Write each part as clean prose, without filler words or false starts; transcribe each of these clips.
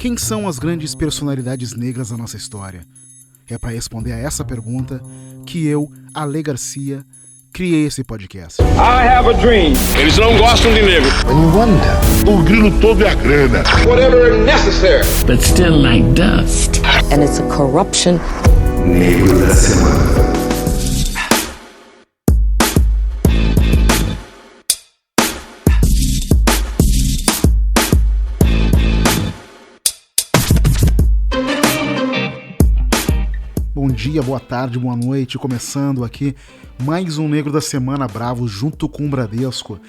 Quem são as grandes personalidades negras da nossa história? É para responder a essa pergunta que eu, Ale Garcia, criei esse podcast. I have a dream. Eles não gostam de negro. No wonder. O grilo todo é a grana. Whatever necessary. But still like dust. And it's a corruption. Negro da Semana. Bom dia, boa tarde, boa noite, começando aqui mais um Negro da Semana Bravo junto com o Bradesco,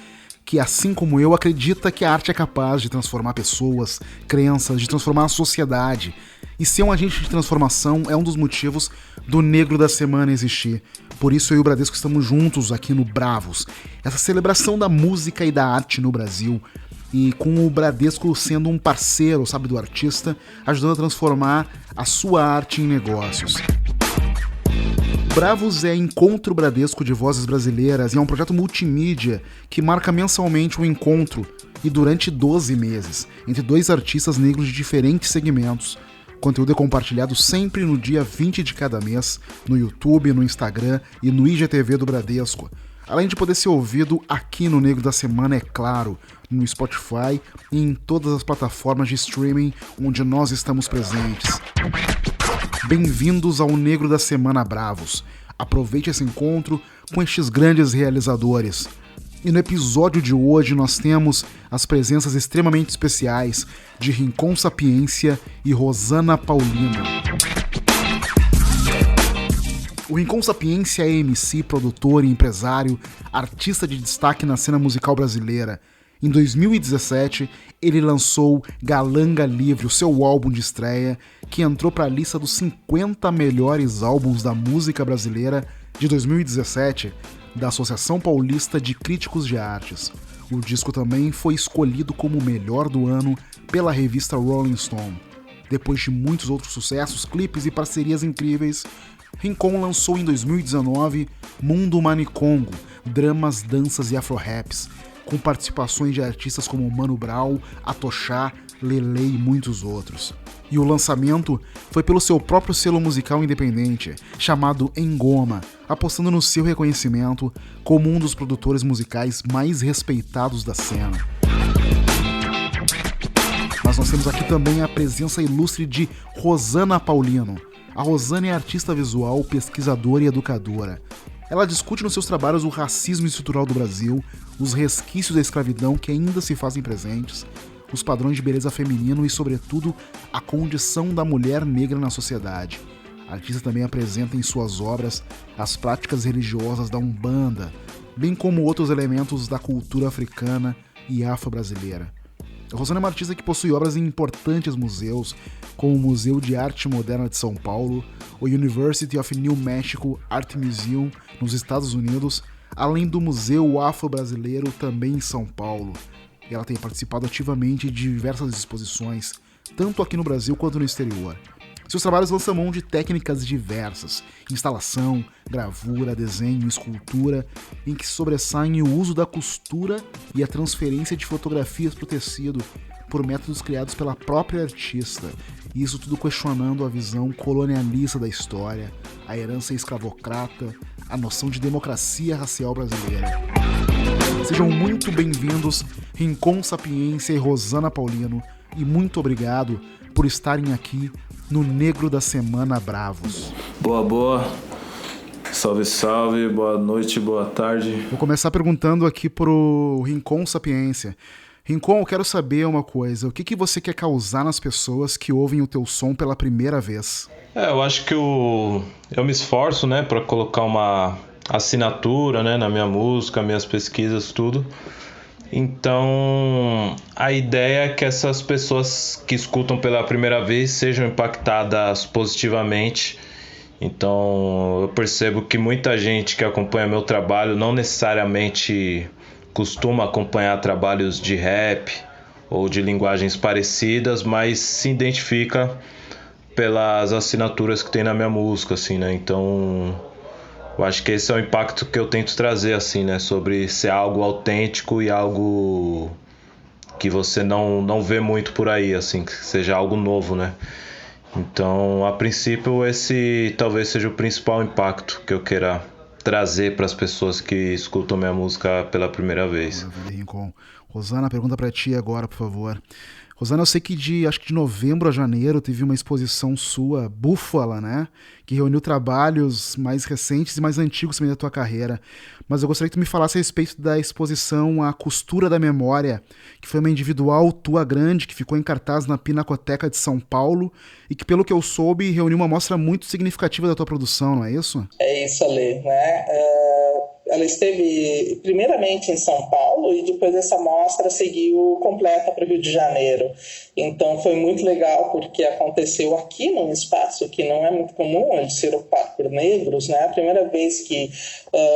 que assim como eu acredita que a arte é capaz de transformar pessoas, crenças, de transformar a sociedade. E ser um agente de transformação é um dos motivos do Negro da Semana existir. Por isso eu e o Bradesco estamos juntos aqui no Bravos, essa celebração da música e da arte no Brasil. E com o Bradesco sendo um parceiro, sabe, do artista, ajudando a transformar a sua arte em negócios. Bravos é Encontro Bradesco de Vozes Brasileiras e é um projeto multimídia que marca mensalmente um encontro e durante 12 meses, entre dois artistas negros de diferentes segmentos. O conteúdo é compartilhado sempre no dia 20 de cada mês, no YouTube, no Instagram e no IGTV do Bradesco. Além de poder ser ouvido aqui no Negro da Semana, é claro, no Spotify e em todas as plataformas de streaming onde nós estamos presentes. Bem-vindos ao Negro da Semana Bravos. Aproveite esse encontro com estes grandes realizadores. E no episódio de hoje nós temos as presenças extremamente especiais de Rincon Sapiência e Rosana Paulino. O Rincon Sapiência é MC, produtor e empresário, artista de destaque na cena musical brasileira. Em 2017, ele lançou Galanga Livre, o seu álbum de estreia, que entrou para a lista dos 50 melhores álbuns da música brasileira de 2017, da Associação Paulista de Críticos de Artes. O disco também foi escolhido como o melhor do ano pela revista Rolling Stone. Depois de muitos outros sucessos, clipes e parcerias incríveis, Rincon lançou em 2019 Mundo Manicongo, dramas, danças e afro-raps, com participações de artistas como Mano Brown, Atochá, Lele e muitos outros. E o lançamento foi pelo seu próprio selo musical independente, chamado Engoma, apostando no seu reconhecimento como um dos produtores musicais mais respeitados da cena. Mas nós temos aqui também a presença ilustre de Rosana Paulino. A Rosana é artista visual, pesquisadora e educadora. Ela discute nos seus trabalhos o racismo estrutural do Brasil, os resquícios da escravidão que ainda se fazem presentes, os padrões de beleza feminino e, sobretudo, a condição da mulher negra na sociedade. A artista também apresenta em suas obras as práticas religiosas da Umbanda, bem como outros elementos da cultura africana e afro-brasileira. A Rosana é uma artista que possui obras em importantes museus, como o Museu de Arte Moderna de São Paulo, o University of New Mexico Art Museum nos Estados Unidos, além do Museu Afro-Brasileiro também em São Paulo. E ela tem participado ativamente de diversas exposições, tanto aqui no Brasil quanto no exterior. Seus trabalhos lançam mão de técnicas diversas, instalação, gravura, desenho, escultura, em que sobressaem o uso da costura e a transferência de fotografias para o tecido por métodos criados pela própria artista, e isso tudo questionando a visão colonialista da história, a herança escravocrata, a noção de democracia racial brasileira. Sejam muito bem-vindos, Rincon Sapiência e Rosana Paulino, e muito obrigado por estarem aqui no Negro da Semana Bravos. Boa. Salve, salve. Boa noite, boa tarde. Vou começar perguntando aqui pro Rincon Sapiência. Rincon, eu quero saber uma coisa. O que você quer causar nas pessoas que ouvem o teu som pela primeira vez? Eu acho que eu me esforço, né, para colocar uma assinatura, né, na minha música, minhas pesquisas, tudo. Então, a ideia é que essas pessoas que escutam pela primeira vez sejam impactadas positivamente. Então, eu percebo que muita gente que acompanha meu trabalho não necessariamente costuma acompanhar trabalhos de rap ou de linguagens parecidas, mas se identifica pelas assinaturas que tem na minha música, assim, né? Então, eu acho que esse é o impacto que eu tento trazer, assim, né? Sobre ser algo autêntico e algo que você não vê muito por aí, assim, que seja algo novo, né? Então, a princípio, esse talvez seja o principal impacto que eu queira trazer para as pessoas que escutam minha música pela primeira vez. Maravilha, Rincon. Rosana, pergunta para ti agora, por favor. Rosana, eu sei que acho que de novembro a janeiro teve uma exposição sua, Búfala, né? Que reuniu trabalhos mais recentes e mais antigos também da tua carreira. Mas eu gostaria que tu me falasse a respeito da exposição A Costura da Memória, que foi uma individual tua grande, que ficou em cartaz na Pinacoteca de São Paulo e que, pelo que eu soube, reuniu uma amostra muito significativa da tua produção, não é isso? É isso, Ale, né? Ela esteve primeiramente em São Paulo e depois essa mostra seguiu completa para o Rio de Janeiro. Então foi muito legal porque aconteceu aqui num espaço que não é muito comum, de ser ocupado por negros, né? A primeira vez que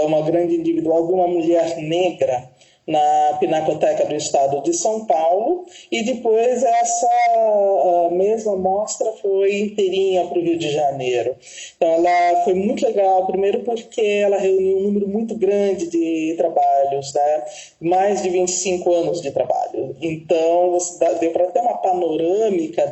uma grande individual de uma mulher negra na Pinacoteca do Estado de São Paulo, e depois essa mesma mostra foi inteirinha para o Rio de Janeiro. Então ela foi muito legal, primeiro porque ela reuniu um número muito grande de trabalhos, né? Mais de 25 anos de trabalho. Então deu para ter uma panorâmica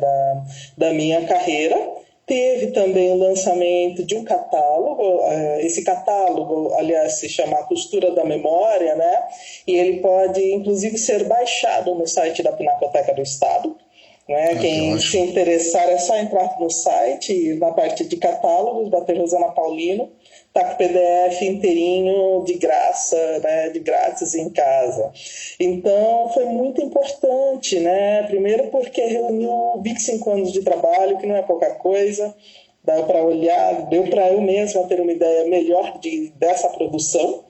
da minha carreira. Teve também o lançamento de um catálogo, esse catálogo, aliás, se chama A Costura da Memória, né? E ele pode, inclusive, ser baixado no site da Pinacoteca do Estado. Né? Quem se interessar é só entrar no site, na parte de catálogos, bater Rosana Paulino, tá com o PDF inteirinho de graça, né? De grátis em casa. Então foi muito importante, né? Primeiro porque reuniu 25 anos de trabalho, que não é pouca coisa, dá para olhar, deu para eu mesma ter uma ideia melhor dessa produção.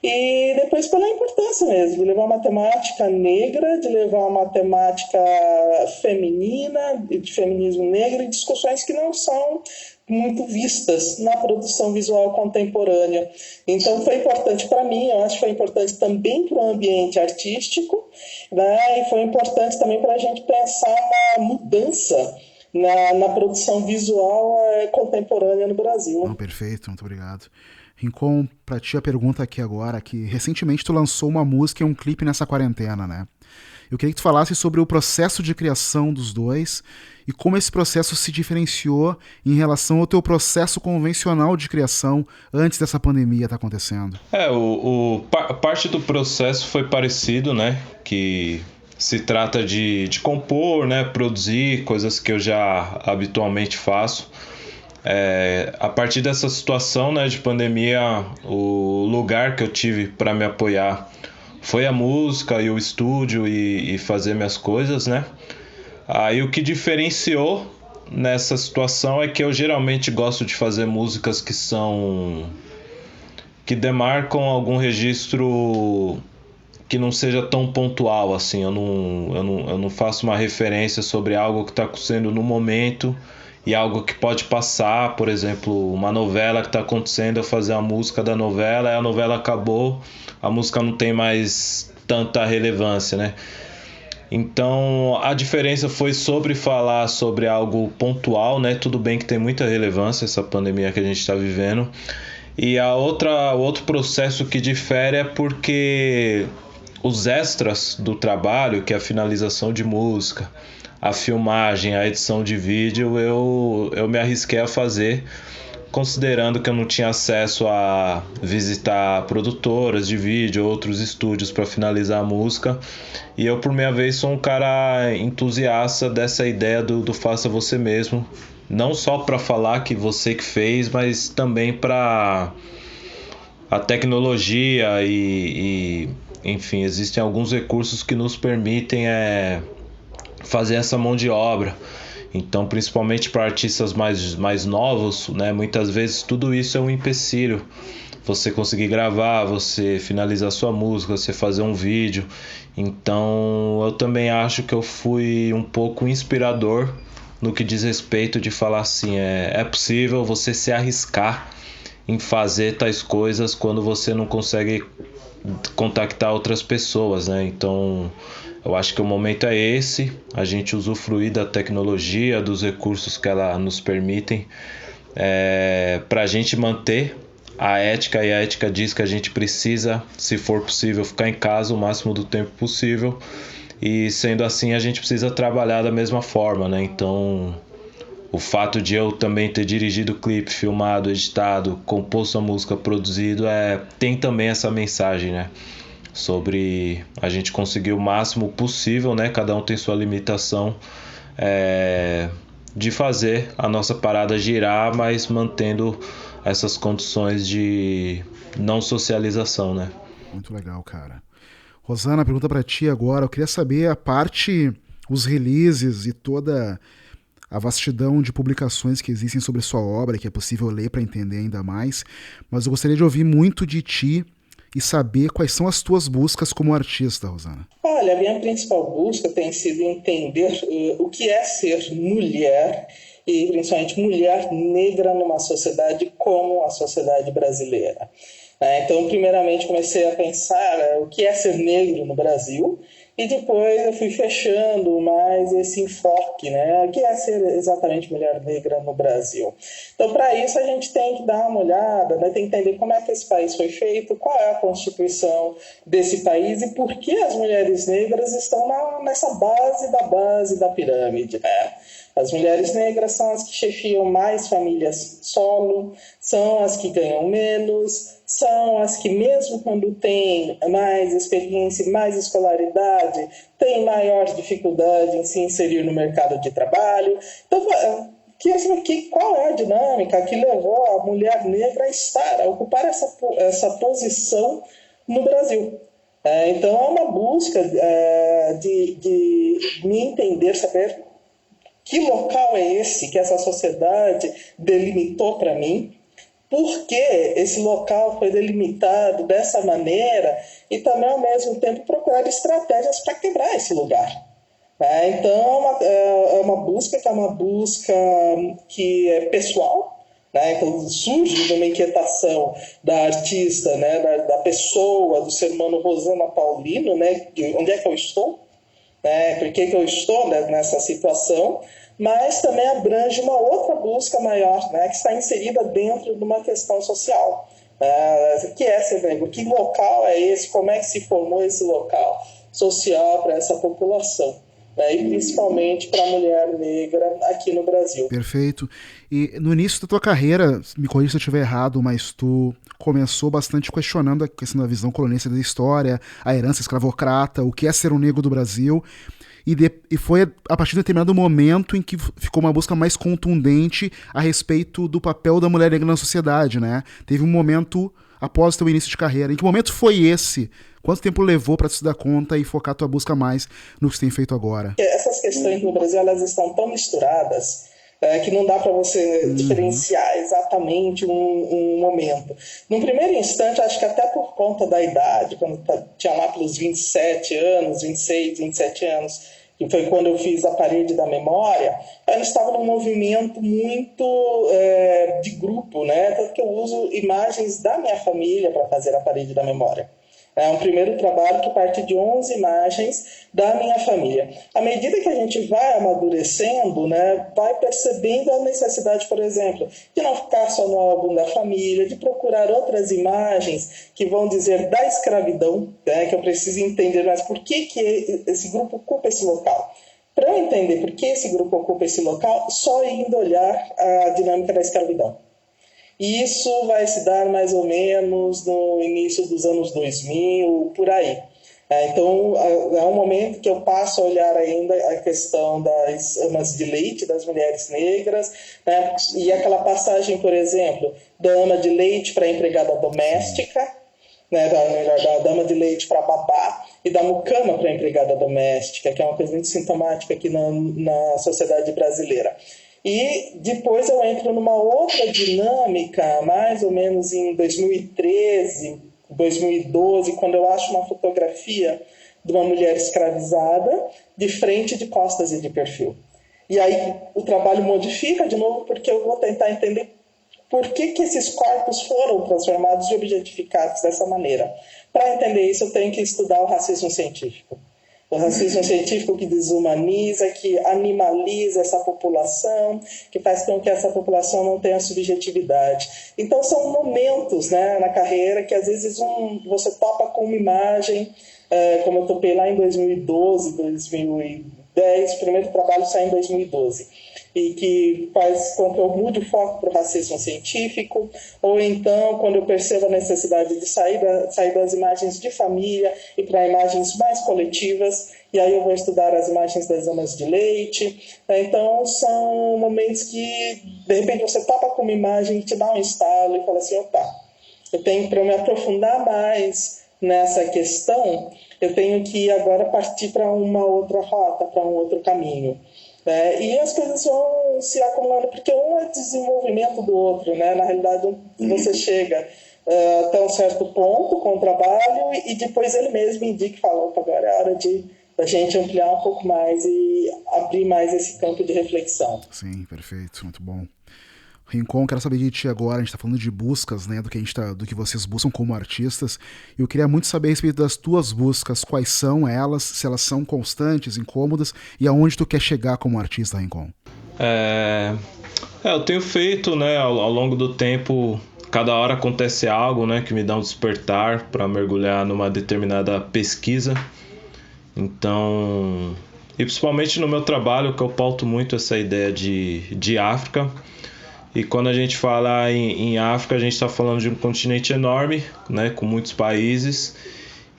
E depois pela importância mesmo, de levar uma temática negra, de levar uma temática feminina, de feminismo negro, e discussões que não são muito vistas na produção visual contemporânea. Então foi importante para mim, eu acho que foi importante também para o ambiente artístico, né? E foi importante também para a gente pensar uma mudança na produção visual contemporânea no Brasil. Não, perfeito, muito obrigado. Rincon, pra ti a pergunta aqui agora, que recentemente tu lançou uma música e um clipe nessa quarentena, né? Eu queria que tu falasse sobre o processo de criação dos dois e como esse processo se diferenciou em relação ao teu processo convencional de criação antes dessa pandemia estar acontecendo. Parte do processo foi parecido, né? Que se trata de compor, né? Produzir coisas que eu já habitualmente faço. A partir dessa situação, né, de pandemia, o lugar que eu tive para me apoiar foi a música e o estúdio e fazer minhas coisas, né? Aí o que diferenciou nessa situação é que eu geralmente gosto de fazer músicas que demarcam algum registro que não seja tão pontual assim. Eu não faço uma referência sobre algo que está acontecendo no momento e algo que pode passar, por exemplo, uma novela que está acontecendo, eu fazer a música da novela, e a novela acabou, a música não tem mais tanta relevância, né? Então a diferença foi sobre falar sobre algo pontual, né? Tudo bem que tem muita relevância essa pandemia que a gente está vivendo. E o outro processo que difere é porque os extras do trabalho, que é a finalização de música, a filmagem, a edição de vídeo, eu me arrisquei a fazer, considerando que eu não tinha acesso a visitar produtoras de vídeo, outros estúdios para finalizar a música. E eu, por minha vez, sou um cara entusiasta dessa ideia do faça você mesmo, não só para falar que você que fez, mas também para a tecnologia e enfim, existem alguns recursos que nos permitem fazer essa mão de obra. Então, principalmente para artistas mais novos, né, muitas vezes tudo isso é um empecilho. Você conseguir gravar, você finalizar sua música, você fazer um vídeo. Então, eu também acho que eu fui um pouco inspirador no que diz respeito de falar assim, é possível você se arriscar em fazer tais coisas quando você não consegue contactar outras pessoas, né? Então, eu acho que o momento é esse, a gente usufruir da tecnologia, dos recursos que ela nos permitem, para a gente manter a ética, e a ética diz que a gente precisa, se for possível, ficar em casa o máximo do tempo possível, e sendo assim a gente precisa trabalhar da mesma forma, né? Então o fato de eu também ter dirigido o clipe, filmado, editado, composto a música, produzido, tem também essa mensagem, né? Sobre a gente conseguir o máximo possível, né? Cada um tem sua limitação, de fazer a nossa parada girar, mas mantendo essas condições de não socialização, né? Muito legal, cara. Rosana, pergunta pra ti agora. Eu queria saber os releases e toda a vastidão de publicações que existem sobre sua obra, que é possível ler para entender ainda mais, mas eu gostaria de ouvir muito de ti e saber quais são as tuas buscas como artista, Rosana. Olha, a minha principal busca tem sido entender o que é ser mulher, e principalmente mulher negra numa sociedade como a sociedade brasileira. Então, primeiramente, comecei a pensar o que é ser negro no Brasil, e depois eu fui fechando mais esse enfoque, né? O que é ser exatamente mulher negra no Brasil. Então, para isso, a gente tem que dar uma olhada, né? Tem que entender como é que esse país foi feito, qual é a constituição desse país e por que as mulheres negras estão nessa base da pirâmide, né? As mulheres negras são as que chefiam mais famílias solo, são as que ganham menos, são as que, mesmo quando têm mais experiência e mais escolaridade, têm maior dificuldade em se inserir no mercado de trabalho. Então, qual é a dinâmica que levou a mulher negra a ocupar essa posição no Brasil? Então, é uma busca de me entender, saber que local é esse que essa sociedade delimitou para mim, por que esse local foi delimitado dessa maneira e também, ao mesmo tempo, procurar estratégias para quebrar esse lugar. Então, é uma busca que é pessoal, né? Então, surge de uma inquietação da artista, né? da pessoa, do ser humano Rosana Paulino, né? De onde é que eu estou? Por que eu estou, né, nessa situação, mas também abrange uma outra busca maior, né, que está inserida dentro de uma questão social, que é ser negro, que local é esse, como é que se formou esse local social para essa população, né, e principalmente para a mulher negra aqui no Brasil. Perfeito. E no início da tua carreira, me corrija se eu estiver errado, mas tu começou bastante questionando a questão da visão colonialista da história, a herança escravocrata, o que é ser um negro do Brasil, e foi a partir de um determinado momento em que ficou uma busca mais contundente a respeito do papel da mulher negra na sociedade, né? Teve um momento após o teu início de carreira. Em que momento foi esse? Quanto tempo levou para tu se dar conta e focar tua busca mais no que você tem feito agora? Essas questões no Brasil, elas estão tão misturadas que não dá para você diferenciar exatamente um momento. Num primeiro instante, acho que até por conta da idade, quando tinha lá pelos 27 anos, 26, 27 anos, que foi quando eu fiz a Parede da Memória, eu estava num movimento muito de grupo, né? Tanto que eu uso imagens da minha família para fazer a Parede da Memória. É um primeiro trabalho que parte de 11 imagens da minha família. À medida que a gente vai amadurecendo, né, vai percebendo a necessidade, por exemplo, de não ficar só no álbum da família, de procurar outras imagens que vão dizer da escravidão, né, que eu preciso entender mais por que esse grupo ocupa esse local. Para eu entender por que esse grupo ocupa esse local, só indo olhar a dinâmica da escravidão. E isso vai se dar mais ou menos no início dos anos 2000, por aí. Então, é um momento que eu passo a olhar ainda a questão das amas de leite, das mulheres negras, né? E aquela passagem, por exemplo, da ama de leite para a empregada doméstica, né? da dama de leite para babá, e da mucama para a empregada doméstica, que é uma coisa muito sintomática aqui na sociedade brasileira. E depois eu entro numa outra dinâmica, mais ou menos em 2013, 2012, quando eu acho uma fotografia de uma mulher escravizada de frente, de costas e de perfil. E aí o trabalho modifica de novo, porque eu vou tentar entender por que esses corpos foram transformados e objetificados dessa maneira. Para entender isso, eu tenho que estudar o racismo científico. O racismo científico que desumaniza, que animaliza essa população, que faz com que essa população não tenha subjetividade. Então são momentos, né, na carreira que às vezes você topa com uma imagem como eu topei lá em 2012, 2010, o primeiro trabalho sai em 2012, e que faz com que eu mude o foco para o racismo científico, ou então quando eu percebo a necessidade de sair das imagens de família e para imagens mais coletivas, e aí eu vou estudar as imagens das amas de leite. Então são momentos que de repente você topa com uma imagem e te dá um estalo e fala assim, opa, eu tenho, para me aprofundar mais nessa questão, eu tenho que agora partir para uma outra rota, para um outro caminho. E as coisas vão se acumulando, porque um é desenvolvimento do outro, né? Na realidade, você chega até um certo ponto com o trabalho e depois ele mesmo indica e fala, opa, agora é hora da gente ampliar um pouco mais e abrir mais esse campo de reflexão. Sim, perfeito, muito bom. Rincon, quero saber de ti agora, a gente está falando de buscas, né, do que vocês buscam como artistas, e eu queria muito saber a respeito das tuas buscas, quais são elas, se elas são constantes, incômodas, e aonde tu quer chegar como artista, Rincon? Eu tenho feito, né, ao longo do tempo, cada hora acontece algo, né, que me dá um despertar para mergulhar numa determinada pesquisa. Então, e principalmente no meu trabalho, que eu pauto muito essa ideia de África. E quando a gente fala em África, a gente está falando de um continente enorme, né, com muitos países.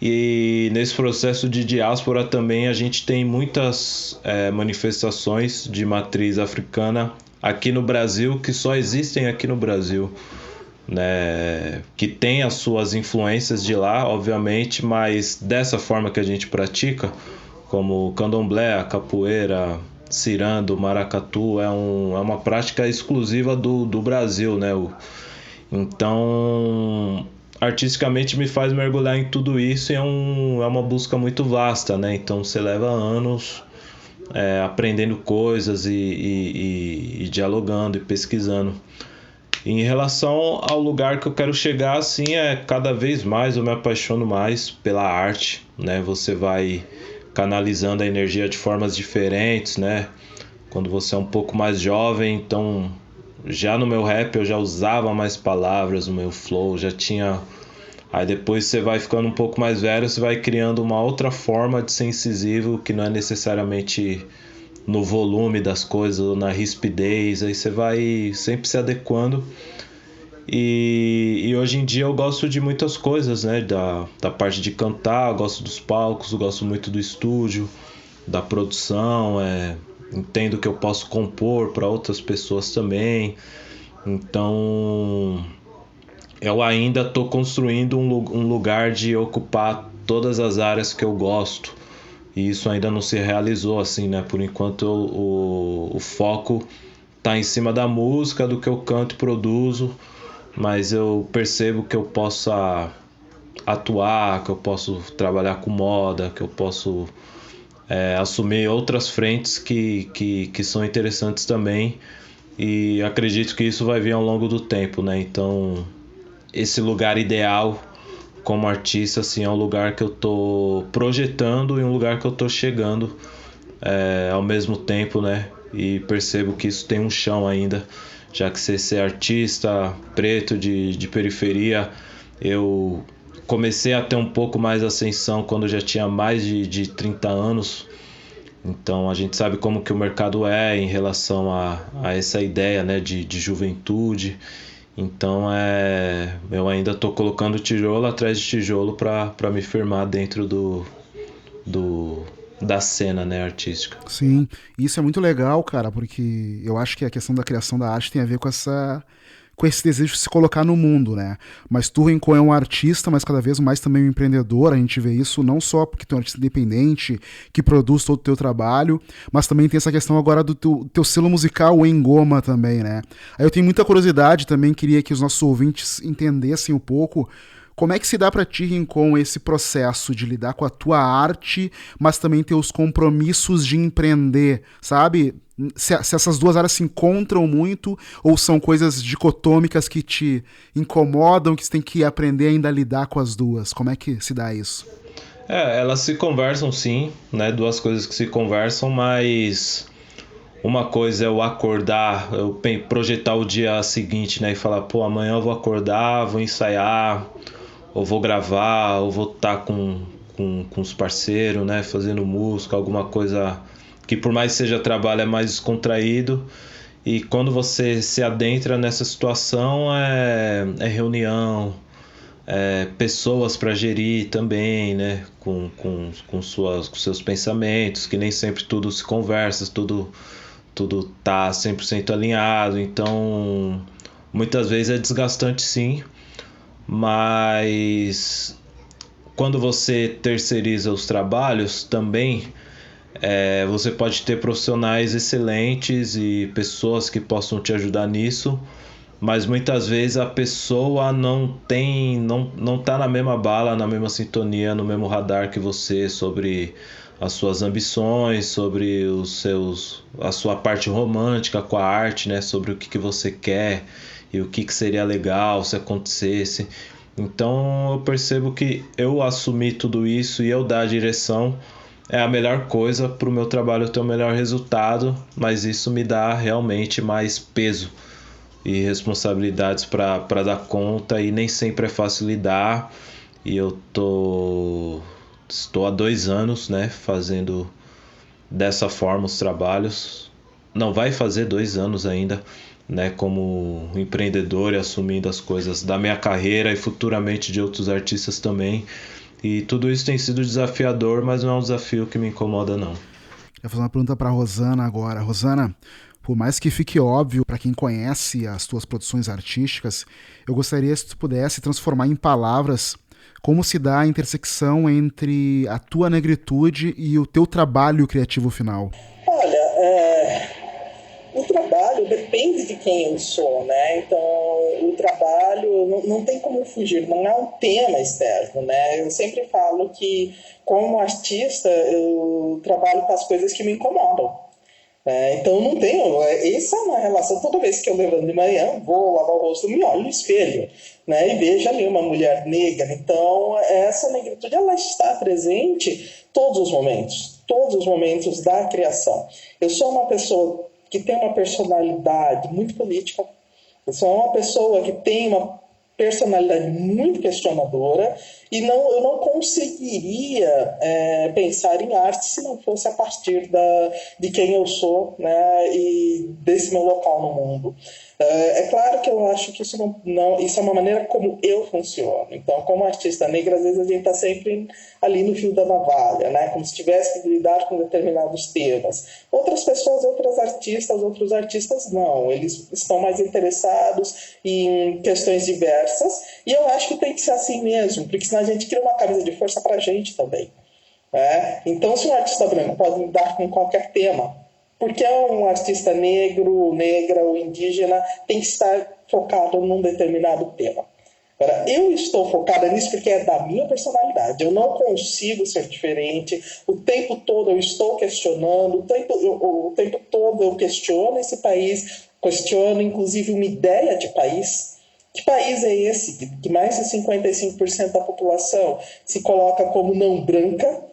E nesse processo de diáspora também a gente tem muitas manifestações de matriz africana aqui no Brasil, que só existem aqui no Brasil, né, que tem as suas influências de lá, obviamente, mas dessa forma que a gente pratica, como o candomblé, a capoeira, cirando, maracatu, é uma prática exclusiva do Brasil, né? Então, artisticamente me faz mergulhar em tudo isso e é uma busca muito vasta, né? Então você leva anos aprendendo coisas e dialogando e pesquisando. Em relação ao lugar que eu quero chegar, assim, cada vez mais eu me apaixono mais pela arte, né? Você vai canalizando a energia de formas diferentes, né? Quando você é um pouco mais jovem, então já no meu rap eu já usava mais palavras, no meu flow já tinha. Aí depois você vai ficando um pouco mais velho, você vai criando uma outra forma de ser incisivo, que não é necessariamente no volume das coisas ou na rispidez, aí você vai sempre se adequando. E hoje em dia eu gosto de muitas coisas, né? Da parte de cantar, eu gosto dos palcos, eu gosto muito do estúdio, da produção, entendo que eu posso compor para outras pessoas também. Então eu ainda estou construindo um lugar de ocupar todas as áreas que eu gosto. E isso ainda não se realizou assim, né? Por enquanto o foco está em cima da música, do que eu canto e produzo. Mas eu percebo que eu possa atuar, que eu posso trabalhar com moda, que eu posso assumir outras frentes que são interessantes também. E acredito que isso vai vir ao longo do tempo, né? Então, esse lugar ideal como artista, assim, é um lugar que eu tô projetando e um lugar que eu tô chegando ao mesmo tempo, né? E percebo que isso tem um chão ainda. Já que ser artista preto de periferia, eu comecei a ter um pouco mais ascensão quando eu já tinha mais de 30 anos. Então a gente sabe como que o mercado é em relação a essa ideia, né, de juventude. Então eu ainda estou colocando tijolo atrás de tijolo para me firmar dentro da cena, né, artística. Sim, isso é muito legal, cara, porque eu acho que a questão da criação da arte tem a ver com esse desejo de se colocar no mundo, né? Mas tu, Rincon, é um artista, mas cada vez mais também um empreendedor. A gente vê isso não só porque tu é um artista independente, que produz todo o teu trabalho, mas também tem essa questão agora do teu selo musical, o Engoma, também, né? Aí eu tenho muita curiosidade também, queria que os nossos ouvintes entendessem um pouco como é que se dá pra ti, Rincon, esse processo de lidar com a tua arte, mas também ter os compromissos de empreender, sabe? Se essas duas áreas se encontram muito ou são coisas dicotômicas que te incomodam, que você tem que aprender ainda a lidar com as duas? Como é que se dá isso? Elas se conversam sim, né? Duas coisas que se conversam, mas uma coisa é eu acordar, eu projetar o dia seguinte, né? E falar, pô, amanhã eu vou acordar, vou ensaiar, ou vou gravar, ou vou estar com com os parceiros, né? Fazendo música, alguma coisa que por mais seja trabalho é mais descontraído. E quando você se adentra nessa situação é reunião, pessoas para gerir também, né? Com seus pensamentos, que nem sempre tudo se conversa, tudo tá 100% alinhado. Então muitas vezes é desgastante, sim, mas quando você terceiriza os trabalhos também, você pode ter profissionais excelentes e pessoas que possam te ajudar nisso, mas muitas vezes a pessoa não tá na mesma bala, na mesma sintonia, no mesmo radar que você sobre as suas ambições, sobre a sua parte romântica com a arte, né? Sobre o que você quer e o que seria legal se acontecesse. Então eu percebo que eu assumir tudo isso e eu dar a direção é a melhor coisa para o meu trabalho ter o melhor resultado, mas isso me dá realmente mais peso e responsabilidades para dar conta, e nem sempre é fácil lidar. E eu estou há 2 anos, né, fazendo dessa forma os trabalhos. Não vai fazer 2 anos ainda, né, como empreendedor e assumindo as coisas da minha carreira e futuramente de outros artistas também. E tudo isso tem sido desafiador, mas não é um desafio que me incomoda, não. Eu vou fazer uma pergunta para a Rosana agora. Rosana, por mais que fique óbvio para quem conhece as tuas produções artísticas, eu gostaria se tu pudesse transformar em palavras como se dá a intersecção entre a tua negritude e o teu trabalho criativo final. Olha, o trabalho depende de quem eu sou, né? Então, o trabalho não tem como fugir, não é um tema externo, né? Eu sempre falo que, como artista, eu trabalho com as coisas que me incomodam. Então não tenho, essa é uma relação. Toda vez que eu levanto de manhã, vou lavar o rosto, me olho no espelho, né, e vejo ali uma mulher negra. Então essa negritude, ela está presente todos os momentos da criação. Eu sou uma pessoa que tem uma personalidade muito política, eu sou uma pessoa que tem uma personalidade muito questionadora, e eu não conseguiria pensar em arte se não fosse a partir de quem eu sou, né, e desse meu local no mundo. É claro que eu acho que isso isso é uma maneira como eu funciono. Então, como artista negra, às vezes a gente está sempre ali no fio da navalha, né, como se tivesse que lidar com determinados temas. Outras pessoas, outros artistas não, eles estão mais interessados em questões diversas, e eu acho que tem que ser assim mesmo, porque senão a gente cria uma camisa de força para a gente também. Então, se um artista branco pode lidar com qualquer tema, porque um artista negro, negra ou indígena tem que estar focado num determinado tema. Agora, eu estou focada nisso porque é da minha personalidade. Eu não consigo ser diferente. O tempo todo eu estou questionando, o tempo todo eu questiono esse país, questiono inclusive uma ideia de país. Que país é esse que mais de 55% da população se coloca como não branca,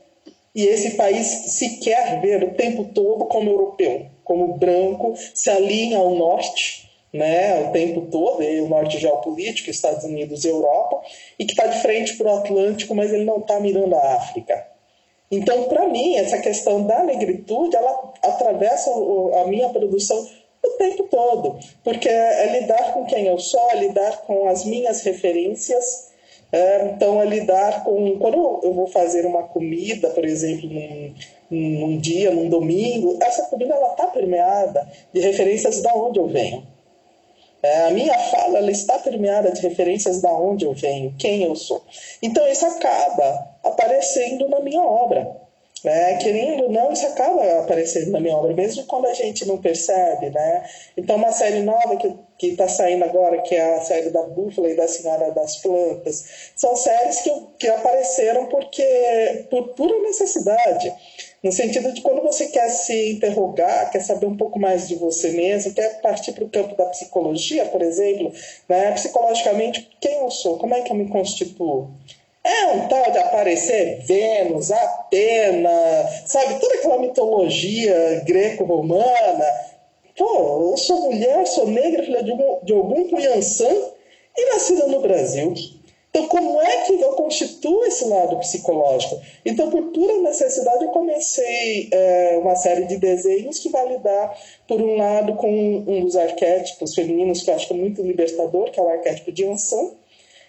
e esse país se quer ver o tempo todo como europeu, como branco, se alinha ao norte, né, o tempo todo, e o norte geopolítico, Estados Unidos e Europa, e que está de frente para o Atlântico, mas ele não está mirando a África. Então, para mim, essa questão da negritude, ela atravessa a minha produção o tempo todo, porque é lidar com quem eu sou, é lidar com as minhas referências. Então, é lidar com... Quando eu vou fazer uma comida, por exemplo, num dia, num domingo, essa comida está permeada de referências de onde eu venho. A minha fala, ela está permeada de referências de onde eu venho, quem eu sou. Então, isso acaba aparecendo na minha obra. Querendo ou não, isso acaba aparecendo na minha obra, mesmo quando a gente não percebe, né? Então, uma série nova que está saindo agora, que é a série da Búfala e da Senhora das Plantas, são séries que apareceram por pura necessidade, no sentido de quando você quer se interrogar, quer saber um pouco mais de você mesmo, quer partir para o campo da psicologia, por exemplo, né? Psicologicamente, quem eu sou, como é que eu me constituo? Um tal de aparecer Vênus, Atena, sabe, toda aquela mitologia greco-romana. Eu sou mulher, sou negra, filha de algum Cunhaçã e nascida no Brasil. Então, Então, como é que eu constituo esse lado psicológico? Então, por pura necessidade, eu comecei uma série de desenhos que vai lidar, por um lado, com um dos arquétipos femininos que eu acho que é muito libertador, que é o arquétipo de Ansan,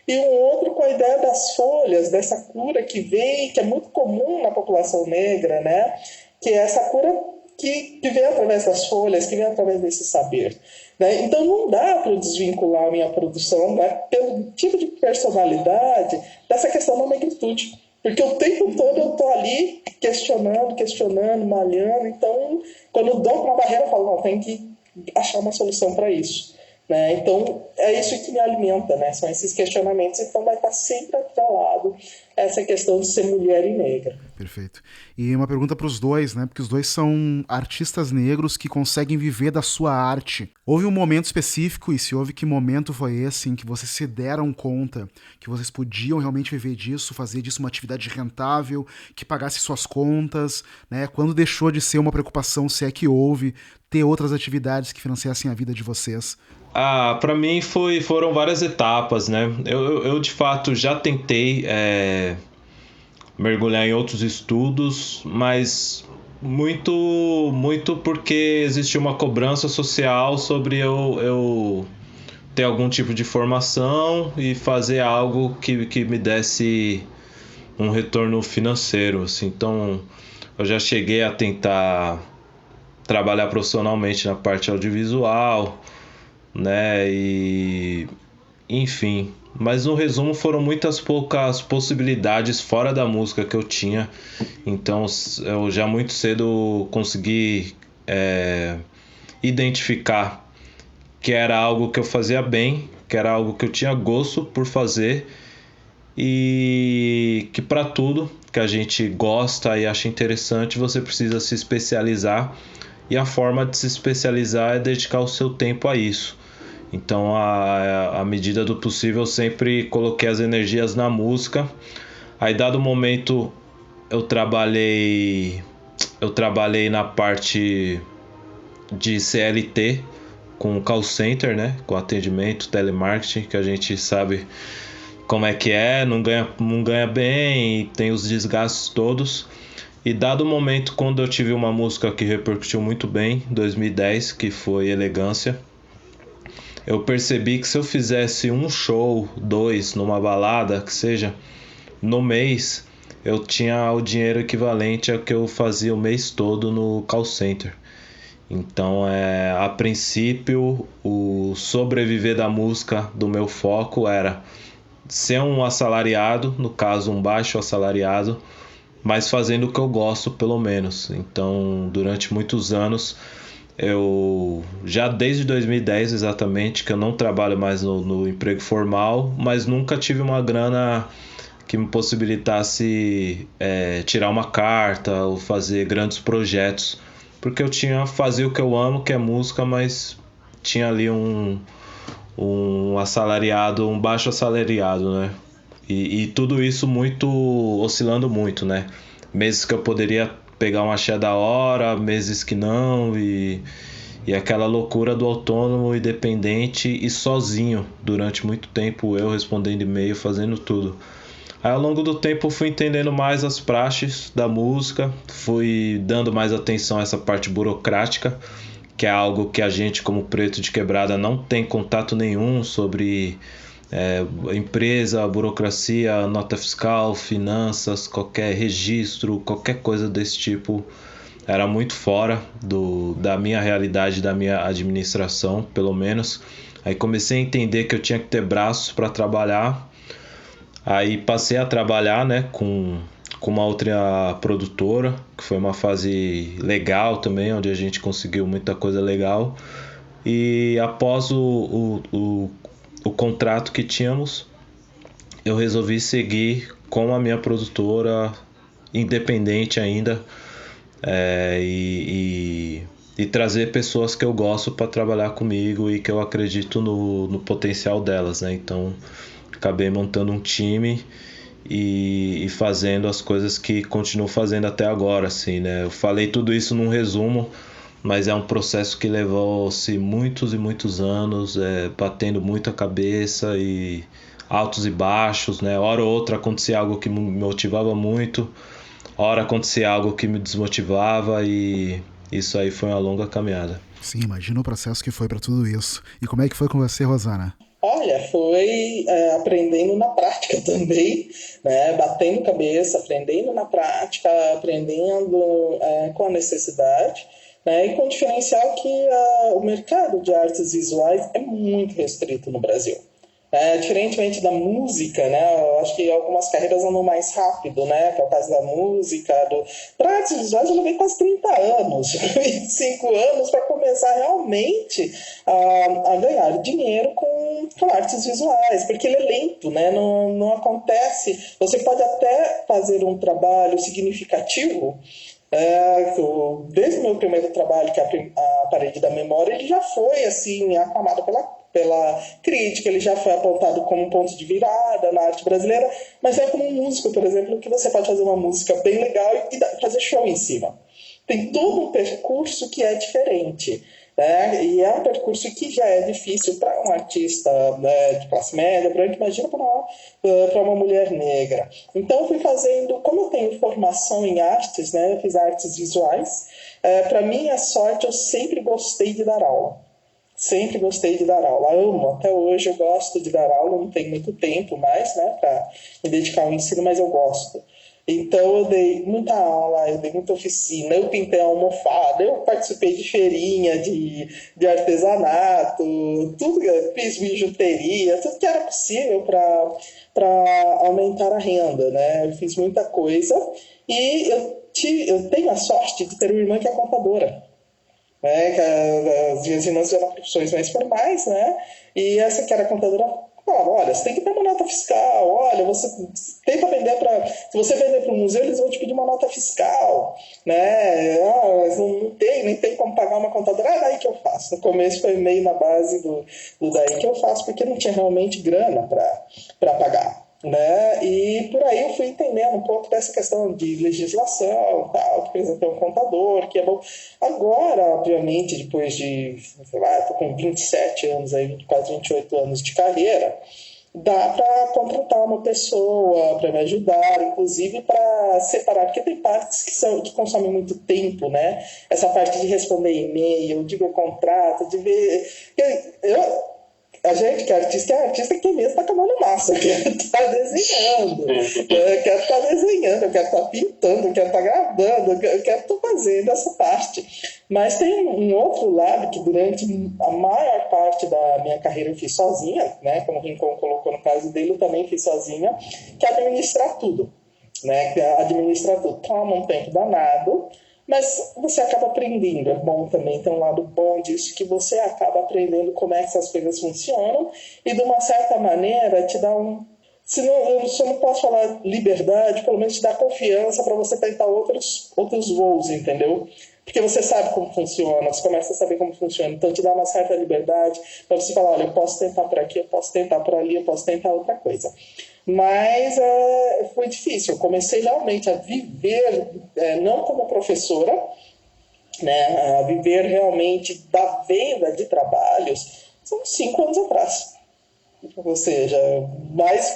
e um outro com a ideia das folhas, dessa cura que vem, que é muito comum na população negra, né? Que é essa cura que vem através das folhas, que vem através desse saber. Né? Então não dá para desvincular a minha produção, né, pelo tipo de personalidade dessa questão da negritude. Porque o tempo todo eu estou ali questionando, malhando. Então, quando eu dou uma barreira, eu falo, não, tem que achar uma solução para isso. Né? Então, é isso que me alimenta, né? São esses questionamentos. Então, vai estar sempre atrelado essa questão de ser mulher e negra. Perfeito. E uma pergunta para os dois, né? Porque os dois são artistas negros que conseguem viver da sua arte. Houve um momento específico, e se houve, que momento foi esse em que vocês se deram conta que vocês podiam realmente viver disso, fazer disso uma atividade rentável, que pagasse suas contas, né? Quando deixou de ser uma preocupação, se é que houve, ter outras atividades que financiassem a vida de vocês? Para mim foram várias etapas, né? Eu de fato já tentei mergulhar em outros estudos, mas muito porque existia uma cobrança social sobre eu ter algum tipo de formação e fazer algo que me desse um retorno financeiro, assim. Então eu já cheguei a tentar trabalhar profissionalmente na parte audiovisual, né, e enfim, mas no resumo foram muitas poucas possibilidades fora da música que eu tinha. Então eu já muito cedo consegui identificar que era algo que eu fazia bem, que era algo que eu tinha gosto por fazer, e que para tudo que a gente gosta e acha interessante você precisa se especializar, e a forma de se especializar é dedicar o seu tempo a isso. Então, à medida do possível, eu sempre coloquei as energias na música. Aí, dado momento, eu trabalhei na parte de CLT, com call center, né? Com atendimento, telemarketing, que a gente sabe como é que é, não ganha bem, e tem os desgastes todos. E dado o momento, quando eu tive uma música que repercutiu muito bem, em 2010, que foi Elegância, eu percebi que se eu fizesse um show, 2, numa balada, que seja, no mês, eu tinha o dinheiro equivalente ao que eu fazia o mês todo no call center. Então, a princípio, o sobreviver da música do meu foco era ser um assalariado, no caso um baixo assalariado, mas fazendo o que eu gosto, pelo menos. Então, durante muitos anos, eu já desde 2010 exatamente, que eu não trabalho mais no emprego formal, mas nunca tive uma grana que me possibilitasse tirar uma carta ou fazer grandes projetos, porque eu fazia o que eu amo, que é música, mas tinha ali um assalariado, um baixo assalariado, né? E tudo isso oscilando muito, né? Meses que eu poderia pegar um axé da hora, meses que não, e aquela loucura do autônomo, independente e sozinho, durante muito tempo, eu respondendo e-mail, fazendo tudo. Aí, ao longo do tempo, eu fui entendendo mais as praxes da música, fui dando mais atenção a essa parte burocrática, que é algo que a gente, como preto de quebrada, não tem contato nenhum sobre empresa, burocracia, nota fiscal, finanças, qualquer registro, qualquer coisa desse tipo. Era muito fora da minha realidade, da minha administração, pelo menos. Aí comecei a entender que eu tinha que ter braços para trabalhar. Aí passei a trabalhar, né, com uma outra produtora, que foi uma fase legal também, onde a gente conseguiu muita coisa legal. E após o contrato que tínhamos, eu resolvi seguir com a minha produtora, independente ainda, e trazer pessoas que eu gosto para trabalhar comigo e que eu acredito no potencial delas, né? Então, acabei montando um time e fazendo as coisas que continuo fazendo até agora, assim, né? Eu falei tudo isso num resumo, mas é um processo que levou-se muitos e muitos anos, batendo muito a cabeça e altos e baixos, né? Hora ou outra acontecia algo que me motivava muito, hora acontecia algo que me desmotivava, e isso aí foi uma longa caminhada. Sim, imagina o processo que foi para tudo isso. E como é que foi com você, Rosana? Olha, foi aprendendo na prática também, né? Batendo cabeça, aprendendo na prática, aprendendo com a necessidade, né? E com o diferencial que o mercado de artes visuais é muito restrito no Brasil. Diferentemente da música, né? Eu acho que algumas carreiras andam mais rápido, né? Que é o caso da música. Para artes visuais eu levei quase 30 anos, 25 anos para começar realmente a ganhar dinheiro com artes visuais, porque ele é lento, né? Não acontece. Você pode até fazer um trabalho significativo. Desde o meu primeiro trabalho, que é a Parede da Memória, ele já foi assim aclamado pela crítica, ele já foi apontado como um ponto de virada na arte brasileira, mas é como um músico, por exemplo, que você pode fazer uma música bem legal e fazer show em cima. Tem todo um percurso que é diferente, né? E é um percurso que já é difícil para um artista, né, de classe média, branca, imagina para uma mulher negra. Então eu fui fazendo, como eu tenho formação em artes, né, eu fiz artes visuais, para minha sorte eu sempre gostei de dar aula. Sempre gostei de dar aula, amo, até hoje eu gosto de dar aula, não tenho muito tempo mais, né, para me dedicar ao ensino, mas eu gosto. Então eu dei muita aula, eu dei muita oficina, eu pintei a almofada, eu participei de feirinha de artesanato, tudo, fiz bijuteria, tudo que era possível para aumentar a renda, né? Eu fiz muita coisa e eu tenho a sorte de ter uma irmã que é contadora. Né, que as minhas irmãs eram profissões mais formais, né? E essa que era contadora falava, olha, você tem que ter uma nota fiscal, olha, você tenta vender se você vender para um museu, eles vão te pedir uma nota fiscal, né? Mas não tem, nem tem como pagar uma contadora, daí que eu faço. No começo foi meio na base do daí que eu faço, porque não tinha realmente grana para pagar. Né? E por aí eu fui entendendo um pouco dessa questão de legislação, tal, que precisa ter um contador, que é bom. Agora, obviamente, depois de, sei lá, tô com 27 anos, aí, 24, 28 anos de carreira, dá para contratar uma pessoa para me ajudar, inclusive para separar, porque tem partes que consomem muito tempo, né? Essa parte de responder e-mail, de ver contrato, de ver... A gente que é artista que mesmo está com a mão na massa, quer estar desenhando, quer estar desenhando, quer estar pintando, quer estar gravando, quer estar fazendo essa parte. Mas tem um outro lado que durante a maior parte da minha carreira eu fiz sozinha, né? Como o Rincon colocou no caso dele, eu também fiz sozinha, que é administrar tudo. Né? Administrar tudo toma um tempo danado, mas você acaba aprendendo. É bom também, tem um lado bom disso, que você acaba aprendendo como é que essas coisas funcionam e de uma certa maneira te dá se eu não posso falar liberdade, pelo menos te dá confiança para você tentar outros voos, entendeu? Porque você sabe como funciona, você começa a saber como funciona, então te dá uma certa liberdade para você falar, olha, eu posso tentar por aqui, eu posso tentar por ali, eu posso tentar outra coisa. Mas foi difícil, eu comecei realmente a viver, não como professora, né, a viver realmente da venda de trabalhos, são 5 anos atrás. Ou seja,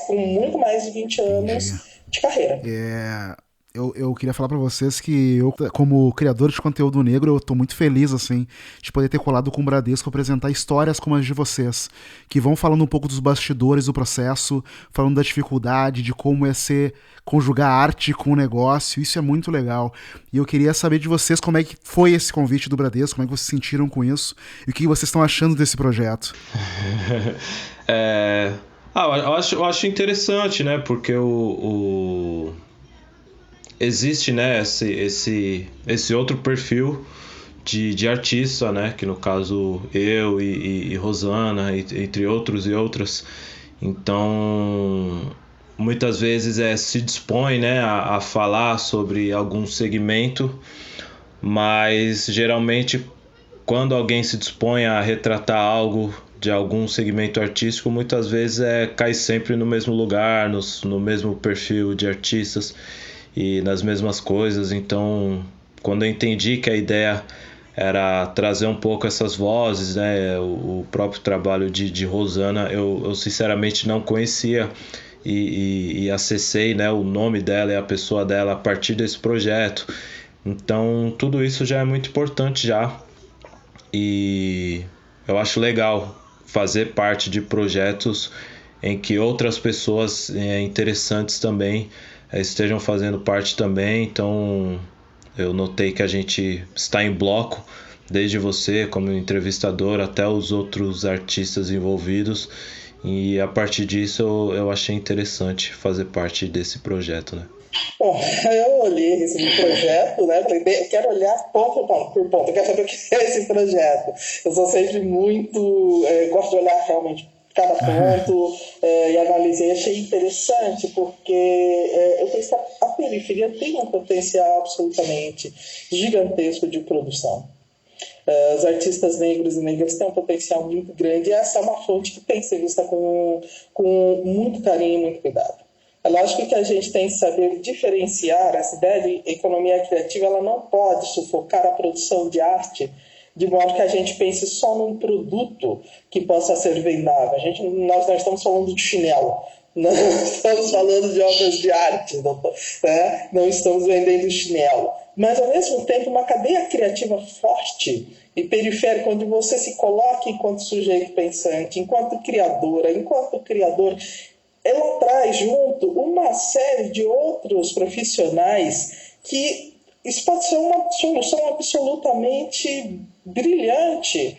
com muito mais de 20 anos de carreira. Eu queria falar pra vocês que eu, como criador de conteúdo negro, eu tô muito feliz, assim, de poder ter colado com o Bradesco apresentar histórias como as de vocês, que vão falando um pouco dos bastidores do processo, falando da dificuldade, de como é conjugar arte com o negócio, isso é muito legal. E eu queria saber de vocês como é que foi esse convite do Bradesco, como é que vocês se sentiram com isso, e o que vocês estão achando desse projeto. Eu acho interessante, né, porque existe, né, esse outro perfil de artista, né, que no caso eu e Rosana, entre outros e outras. Então, muitas vezes se dispõe, né, a falar sobre algum segmento, mas geralmente quando alguém se dispõe a retratar algo de algum segmento artístico, muitas vezes cai sempre no mesmo lugar, no mesmo perfil de artistas e nas mesmas coisas. Então, quando eu entendi que a ideia era trazer um pouco essas vozes, né? O próprio trabalho de Rosana, eu sinceramente não conhecia e acessei, né, o nome dela e a pessoa dela a partir desse projeto. Então tudo isso já é muito importante já, e eu acho legal fazer parte de projetos em que outras pessoas interessantes também estejam fazendo parte também. Então eu notei que a gente está em bloco, desde você como entrevistador até os outros artistas envolvidos, e a partir disso eu achei interessante fazer parte desse projeto, né? Bom, eu olhei esse projeto, né? Falei, quero olhar ponto por ponto, eu quero saber o que é esse projeto. Eu sou sempre muito, gosto de olhar realmente cada ponto, e analisei, achei interessante, porque eu penso que a periferia tem um potencial absolutamente gigantesco de produção. Os artistas negros e negras têm um potencial muito grande, e essa é uma fonte que tem que ser vista com muito carinho e muito cuidado. É lógico que a gente tem que saber diferenciar essa ideia de economia criativa. Ela não pode sufocar a produção de arte de modo que a gente pense só num produto que possa ser vendável. Nós não estamos falando de chinelo, não estamos falando de obras de arte, né? Não estamos vendendo chinelo. Mas, ao mesmo tempo, uma cadeia criativa forte e periférica, onde você se coloca enquanto sujeito pensante, enquanto criadora, enquanto criador, ela traz junto uma série de outros profissionais que isso pode ser uma solução absolutamente brilhante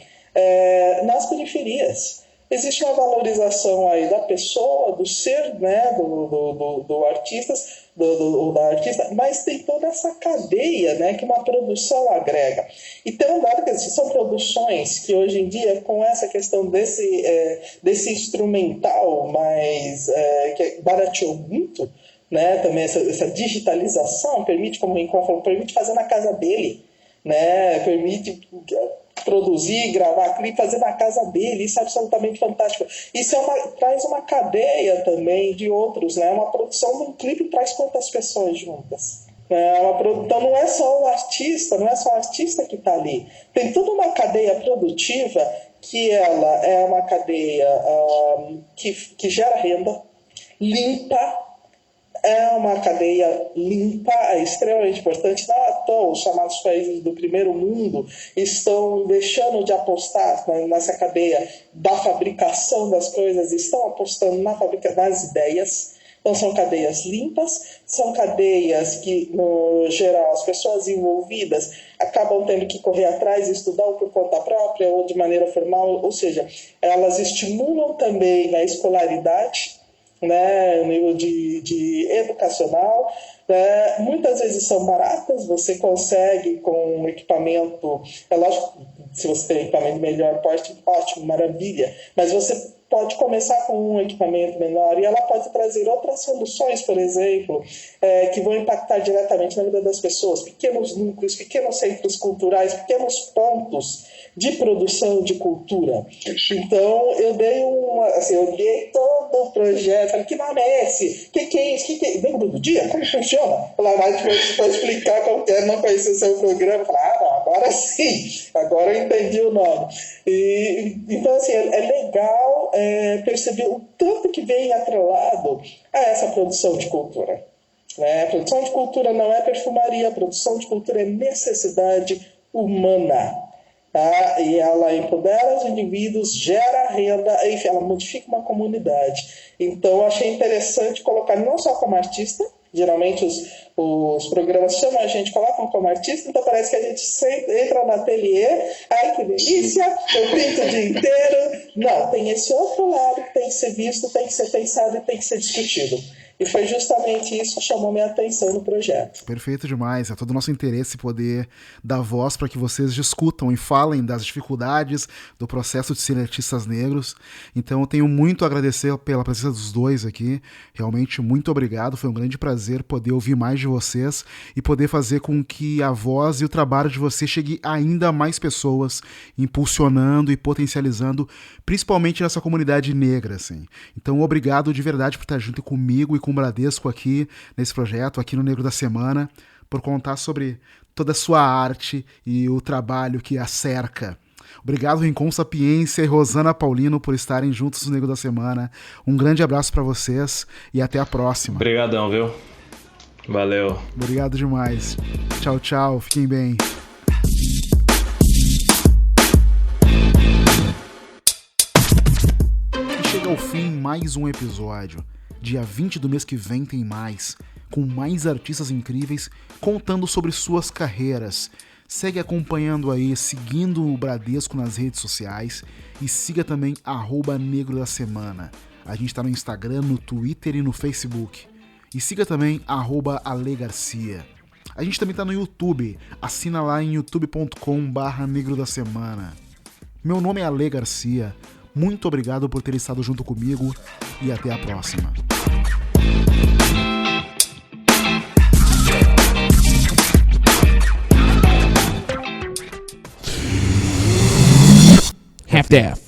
nas periferias. Existe uma valorização aí da pessoa, do ser, né, do artista, da artista, mas tem toda essa cadeia, né, que uma produção agrega. E tem um dado que são produções que hoje em dia, com essa questão desse instrumental mais que barateou muito, né, também essa digitalização permite, como o Rincon falou, permite fazer na casa dele, né, permite produzir, gravar clipe, fazer na casa dele. Isso é absolutamente fantástico. Isso traz uma cadeia também de outros, né? Uma produção de um clipe traz quantas pessoas juntas? Então não é só o artista, não é só o artista que está ali. Tem toda uma cadeia produtiva que ela é uma cadeia que gera renda, limpa. É uma cadeia limpa, é extremamente importante. Não à toa, os chamados países do primeiro mundo estão deixando de apostar nessa cadeia da fabricação das coisas, estão apostando nas ideias. Então são cadeias limpas, são cadeias que, no geral, as pessoas envolvidas acabam tendo que correr atrás, estudar ou por conta própria ou de maneira formal, ou seja, elas estimulam também a escolaridade, né, no nível de educacional, né, muitas vezes são baratas, você consegue com um equipamento, é lógico, se você tem um equipamento melhor, ótimo, maravilha, mas você pode começar com um equipamento menor e ela pode trazer outras soluções, por exemplo, que vão impactar diretamente na vida das pessoas, pequenos núcleos, pequenos centros culturais, pequenos pontos de produção de cultura. Então, eu olhei todo o projeto, falei, que nome é esse? Que é isso? Lembra do dia? Como funciona? Lá vai para explicar qual é, não conhecia o seu programa. Falei, não, agora sim, agora eu entendi o nome. Então, assim, é legal perceber o tanto que vem atrelado a essa produção de cultura. A produção de cultura não é perfumaria, a produção de cultura é necessidade humana. Tá? E ela empodera os indivíduos, gera renda, enfim, ela modifica uma comunidade. Então, eu achei interessante colocar não só como artista, geralmente os programas chamam a gente, colocam como artista, então parece que a gente entra no ateliê, ai que delícia, eu pinto o dia inteiro. Não, tem esse outro lado que tem que ser visto, tem que ser pensado e tem que ser discutido. E foi justamente isso que chamou minha atenção no projeto. Perfeito demais. É todo o nosso interesse poder dar voz para que vocês discutam e falem das dificuldades do processo de ser artistas negros. Então eu tenho muito a agradecer pela presença dos dois aqui. Realmente muito obrigado. Foi um grande prazer poder ouvir mais de vocês e poder fazer com que a voz e o trabalho de vocês chegue a ainda mais pessoas, impulsionando e potencializando, principalmente nessa comunidade negra, assim. Então obrigado de verdade por estar junto comigo e com o Bradesco aqui nesse projeto, aqui no Negro da Semana, por contar sobre toda a sua arte e o trabalho que a cerca. Obrigado, Rincon Sapiência e Rosana Paulino, por estarem juntos no Negro da Semana. Um grande abraço para vocês e até a próxima. Obrigadão, viu? Valeu. Obrigado demais. Tchau, tchau. Fiquem bem. E chega ao fim mais um episódio. Dia 20 do mês que vem tem mais, com mais artistas incríveis contando sobre suas carreiras. Segue acompanhando aí, seguindo o Bradesco nas redes sociais e siga também @Negro da Semana. A gente tá no Instagram, no Twitter e no Facebook. E siga também @Ale Garcia. A gente também tá no YouTube, assina lá em youtube.com/Negro da Semana. Meu nome é Ale Garcia, muito obrigado por ter estado junto comigo e até a próxima. Half-Deaf.